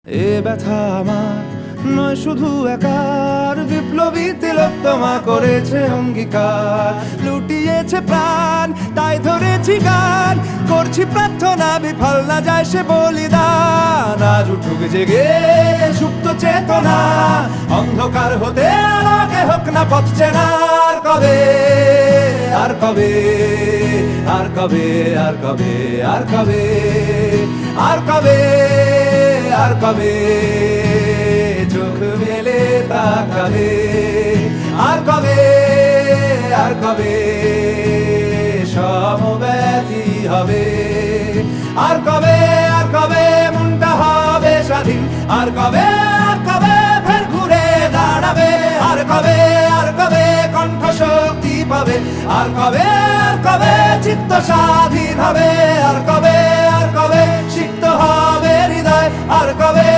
এ ব্যথা আমার নয় শুধু একার, বিপ্লবী তিলোত্তমা করেছে অঙ্গীকার, লুটিয়েছে প্রাণ তাই ধরেছি গান, করছি প্রার্থনা বিফল না যায় সে বলিদান। আজ উঠুক জেগে সুপ্ত চেতনা, অন্ধকার হতে আলোকে হোক না পথ চেনা। আর কবে, আর কবে, আর কবে, আর কবে, আর কবে, আর কবে, আর কবে চোখ মেলে তাকাবে। আর কবে, আর কবে সমব্যথী হবে। আর কবে, আর কবে মনটা হবে স্বাধীন। আর কবে, আর কবে ফের ঘুরে দাঁড়াবে। আর কবে, আর কবে কণ্ঠ শক্তি পাবে। আর কবে, আর কবে চিত্ত স্বাধীন হবে। আর কবে